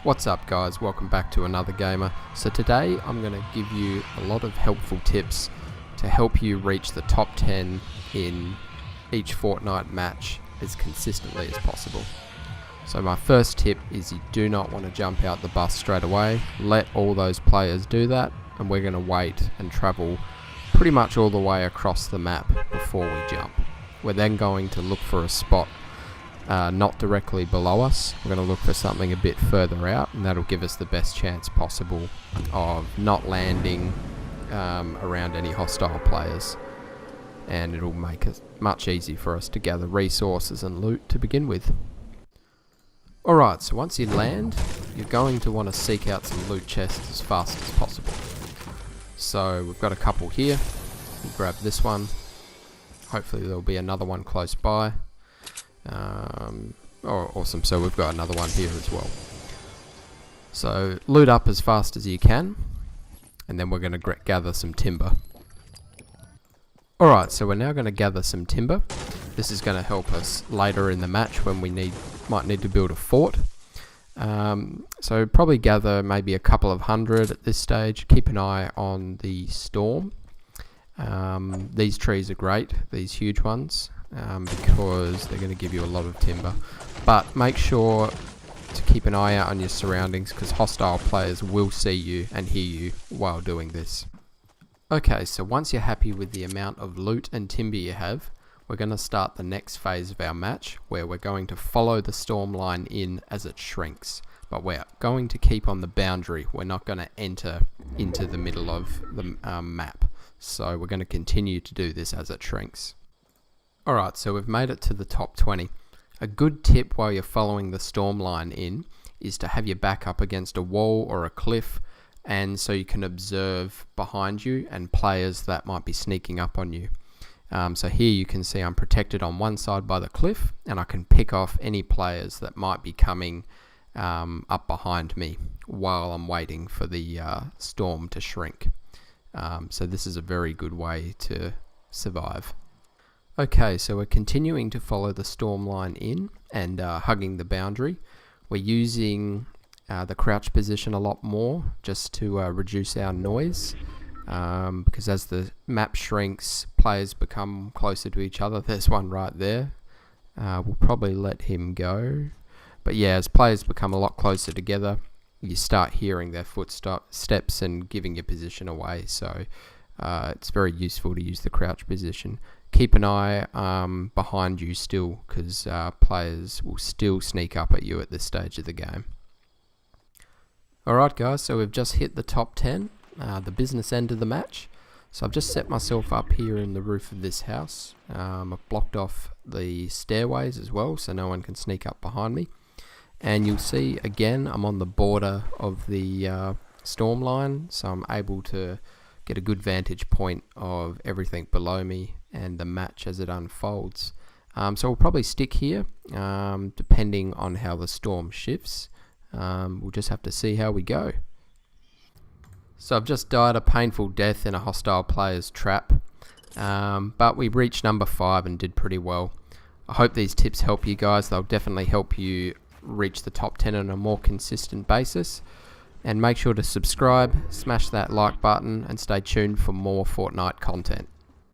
What's up guys, welcome back to another gamer. So today I'm going to give you a lot of helpful tips to help you reach the top 10 in each Fortnite match as consistently as possible. So my first tip is you do not want to jump out the bus straight away. Let all those players do that, and we're going to wait and travel pretty much all the way across the map before we jump. We're then going to look for a spot not directly below us. We're going to look for something a bit further out, and that'll give us the best chance possible of not landing around any hostile players, and it'll make it much easier for us to gather resources and loot to begin with. Alright, so once you land, you're going to want to seek out some loot chests as fast as possible. So we've got a couple here. We'll grab this one. Hopefully there'll be another one close by. Oh, awesome, so we've got another one here as well. So loot up as fast as you can, and then we're going to gather some timber. Alright, so we're now going to gather some timber. This is going to help us later in the match when we might need to build a fort. So probably gather maybe a couple of hundred at this stage. Keep an eye on the storm. These trees are great, these huge ones, because they're going to give you a lot of timber. But make sure to keep an eye out on your surroundings, because hostile players will see you and hear you while doing this. Okay, so once you're happy with the amount of loot and timber you have, we're going to start the next phase of our match, where we're going to follow the storm line in as it shrinks. But we're going to keep on the boundary. We're not going to enter into the middle of the map. So we're going to continue to do this as it shrinks. Alright, so we've made it to the top 20. A good tip while you're following the storm line in is to have your back up against a wall or a cliff, and so you can observe behind you and players that might be sneaking up on you. So here you can see I'm protected on one side by the cliff, and I can pick off any players that might be coming up behind me while I'm waiting for the storm to shrink. So this is a very good way to survive. Okay, so we're continuing to follow the storm line in and hugging the boundary. We're using the crouch position a lot more just to reduce our noise, because as the map shrinks, players become closer to each other. There's one right there. We'll probably let him go. But yeah, as players become a lot closer together, you start hearing their footsteps and giving your position away. So it's very useful to use the crouch position. Keep an eye behind you still, because players will still sneak up at you at this stage of the game. Alright guys, so we've just hit the top 10, the business end of the match. So I've just set myself up here in the roof of this house. I've blocked off the stairways as well, so no one can sneak up behind me. And you'll see again I'm on the border of the storm line, so I'm able to get a good vantage point of everything below me and the match as it unfolds. So we'll probably stick here, depending on how the storm shifts. We'll just have to see how we go. So I've just died a painful death in a hostile player's trap, but we reached number 5 and did pretty well. I hope these tips help you guys. They'll definitely help you reach the top 10 on a more consistent basis. And make sure to subscribe, smash that like button, and stay tuned for more Fortnite content.